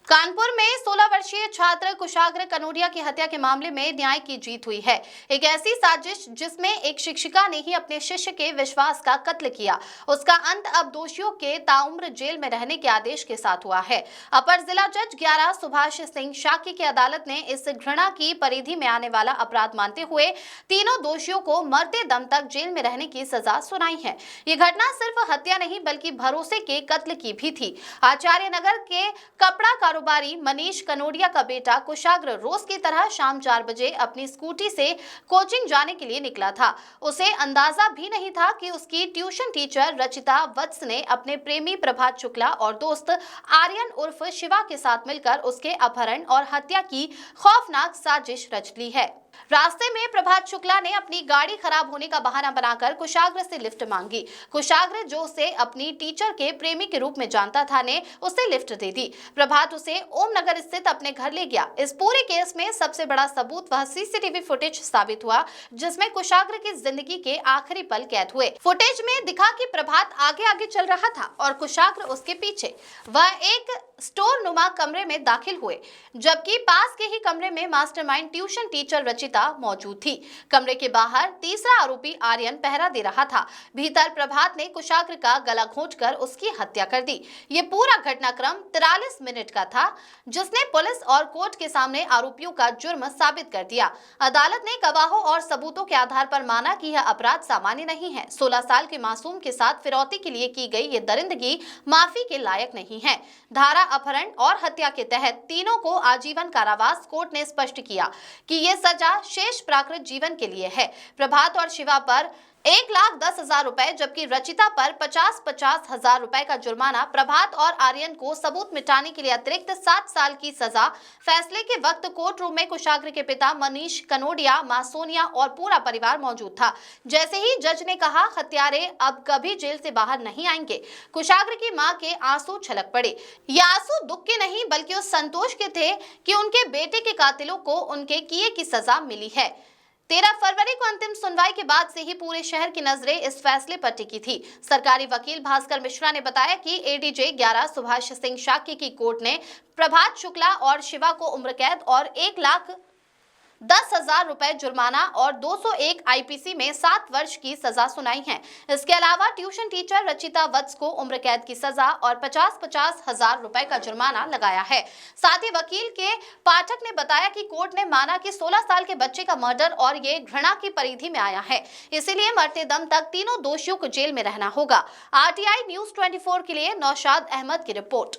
कानपुर में 16 वर्षीय छात्र कुशाग्र कनोडिया की हत्या के मामले में न्याय की जीत हुई है। एक ऐसी साजिश जिसमें एक शिक्षिका ने ही अपने शिष्य के विश्वास का कत्ल किया, उसका अंत अब दोषियों के ताउम्र जेल में रहने के आदेश के साथ हुआ है। अपर जिला जज 11 सुभाष सिंह शाक्य की अदालत ने इस घृणा की परिधि में आने वाला अपराध मानते हुए तीनों दोषियों को मरते दम तक जेल में रहने की सजा सुनाई है। ये घटना सिर्फ हत्या नहीं बल्कि भरोसे के कत्ल की भी थी। आचार्य नगर के कपड़ा कारोबारी मनीष कनोडिया का बेटा कुशाग्र रोज की तरह शाम 4 बजे अपनी स्कूटी से कोचिंग जाने के लिए निकला था। उसे अंदाजा भी नहीं था कि उसकी ट्यूशन टीचर रचिता वत्स ने अपने प्रेमी प्रभात शुक्ला और दोस्त आर्यन उर्फ शिवा के साथ मिलकर उसके अपहरण और हत्या की खौफनाक साजिश रच ली है। रास्ते में प्रभात शुक्ला ने अपनी गाड़ी खराब होने का बहाना बनाकर कुशाग्र से लिफ्ट मांगी। कुशाग्र, जो उसे अपनी टीचर के प्रेमी के रूप में जानता था, ने उसे लिफ्ट दे दी। प्रभात उसे ओमनगर स्थित अपने घर ले गया। इस पूरे केस में सबसे बड़ा सबूत वह सीसीटीवी फुटेज साबित हुआ जिसमें कुशाग्र की जिंदगी के आखिरी पल कैद हुए। फुटेज में दिखा कि प्रभात आगे आगे चल रहा था और कुशाग्र उसके पीछे। वह एक स्टोर नुमा कमरे में दाखिल हुए, जबकि पास के ही कमरे में मास्टरमाइंड ट्यूशन टीचर रचिता मौजूद थी। कमरे के बाहर तीसरा आरोपी आर्यन पहरा दे रहा था। भीतर प्रभात ने कुशाग्र का गला घोंटकर उसकी हत्या कर दी। ये पूरा घटनाक्रम 43 मिनट का था, जिसने पुलिस और कोर्ट के सामने आरोपियों का जुर्म साबित कर दिया। अदालत ने गवाहों और सबूतों के आधार पर माना कि यह अपराध सामान्य नहीं है। 16 साल के मासूम के साथ फिरौती के लिए की गई ये दरिंदगी माफी के लायक नहीं है। धारा अपहरण और हत्या के तहत तीनों को आजीवन कारावास कोर्ट ने स्पष्ट किया कि ये सजा शेष प्राकृत जीवन के लिए है। प्रभात और शिवा पर 1,10,000 रुपए जबकि रचिता पर 50,000 हजार रुपए का जुर्माना। प्रभात और आर्यन को सबूत मिटाने के लिए अतिरिक्त 7 साल की सजा। फैसले के वक्त कोर्ट रूम में कुशाग्र के पिता मनीष कनोडिया, मां सोनिया और पूरा परिवार मौजूद था। जैसे ही जज ने कहा हत्यारे अब कभी जेल से बाहर नहीं आएंगे, कुशाग्र की मां के आंसू छलक पड़े। ये आंसू दुख के नहीं बल्कि उस संतोष के थे कि उनके बेटे के कातिलों को उनके किए की सजा मिली है। 13 फरवरी को अंतिम सुनवाई के बाद से ही पूरे शहर की नजरें इस फैसले पर टिकी थी। सरकारी वकील भास्कर मिश्रा ने बताया कि एडीजे 11 सुभाष सिंह शाक्य की कोर्ट ने प्रभात शुक्ला और शिवा को उम्र कैद और 1,10,000 रुपए जुर्माना और 201 आईपीसी में 7 वर्ष की सजा सुनाई है। इसके अलावा ट्यूशन टीचर रचिता वत्स को उम्र कैद की सजा और 50,000 हजार रुपए का जुर्माना लगाया है। साथ ही वकील के पाठक ने बताया कि कोर्ट ने माना कि 16 साल के बच्चे का मर्डर और ये घृणा की परिधि में आया है, इसीलिए मरते दम तक तीनों दोषियों को जेल में रहना होगा। आरटीआई न्यूज 24 के लिए नौशाद अहमद की रिपोर्ट।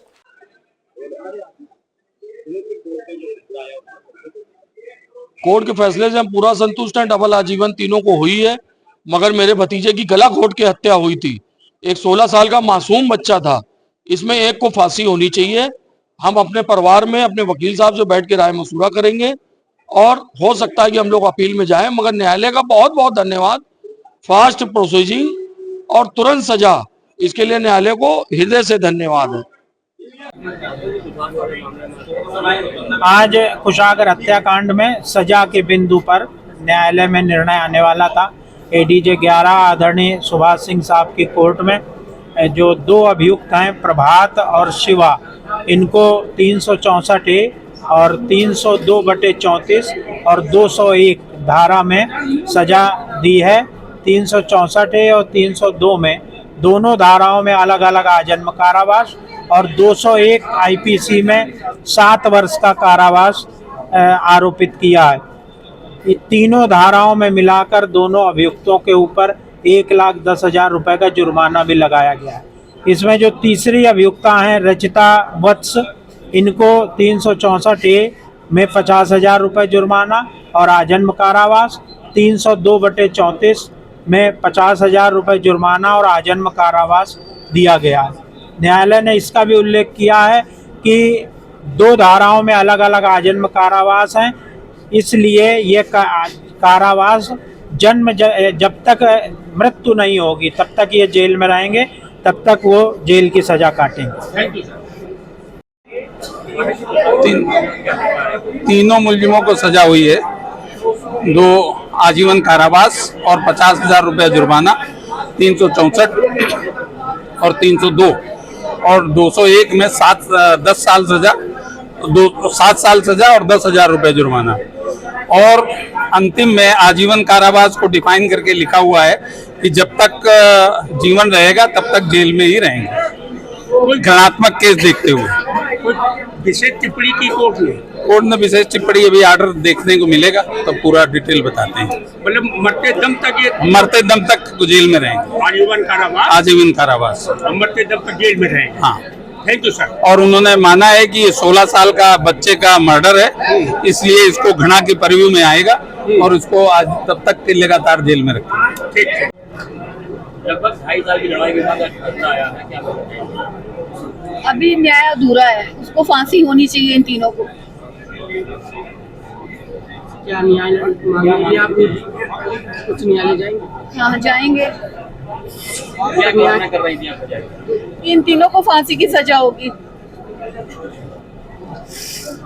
कोर्ट के फैसले से हम पूरा संतुष्ट हैं। डबल आजीवन तीनों को हुई है, मगर मेरे भतीजे की गला घोट के हत्या हुई थी। एक 16 साल का मासूम बच्चा था। इसमें एक को फांसी होनी चाहिए। हम अपने परिवार में अपने वकील साहब से बैठ के राय मशूरा करेंगे और हो सकता है कि हम लोग अपील में जाएं, मगर न्यायालय का बहुत बहुत धन्यवाद। फास्ट प्रोसीजिंग और तुरंत सजा, इसके लिए न्यायालय को हृदय से धन्यवाद है। आज कुशाग्र हत्याकांड में सजा के बिंदु पर न्यायालय में निर्णय आने वाला था। एडीजे 11 आदरणीय सुभाष सिंह साहब की कोर्ट में जो 2 अभियुक्त हैं प्रभात और शिवा, इनको 364 और 302/34 और 201 धारा में सजा दी है। 364 और 302 में दोनों धाराओं में अलग अलग आजन्म कारावास और 201 आईपीसी में 7 वर्ष का कारावास आरोपित किया है। ये तीनों धाराओं में मिलाकर दोनों अभियुक्तों के ऊपर 1,10,000 रुपए का जुर्माना भी लगाया गया है। इसमें जो तीसरी अभियुक्ता हैं रचिता वत्स, इनको 364 में 50,000 रुपये जुर्माना और आजन्म कारावास, 302/34 में 50,000 रुपये जुर्माना और आजन्म कारावास दिया गया है। न्यायालय ने इसका भी उल्लेख किया है कि 2 धाराओं में अलग अलग आजन्म कारावास हैं, इसलिए ये कारावास जब तक मृत्यु नहीं होगी तब तक ये जेल में रहेंगे, तब तक वो जेल की सजा काटेंगे। तीनों मुलजिमों को सजा हुई है, 2 आजीवन कारावास और 50,000 रुपये जुर्माना, 364 और 302 और 201 में 10 साल सजा 7 साल सजा और 10,000 रुपए जुर्माना। और अंतिम में आजीवन कारावास को डिफाइन करके लिखा हुआ है कि जब तक जीवन रहेगा तब तक जेल में ही रहेंगे, घृणात्मक केस देखते हुए। कुछ विशेष टिप्पणी की कोर्ट ने विशेष टिप्पणी, अभी आर्डर देखने को मिलेगा तो पूरा डिटेल बताते हैं। मतलब मरते दम तक जेल में रहेंगे, आजीवन कारावास, मरते दम तक जेल में रहेंगे। हाँ, थैंक यू सर। और उन्होंने माना है कि ये 16 साल का बच्चे का मर्डर है, इसलिए इसको घृणा की परिव्यू में आएगा और इसको आज तब तक के लगातार जेल में रखेंगे। ठीक है। लगभग 2.5 साल की लड़ाई के बाद फैसला आया है, क्या बोलते? अभी न्याय अधूरा है, उसको फांसी होनी चाहिए इन तीनों को। क्या न्यायालय आप उच्च न्यायालय जाएंगे? हाँ जाएंगे। क्या कामना कर रही थी आप? इन तीनों को फांसी की सजा होगी।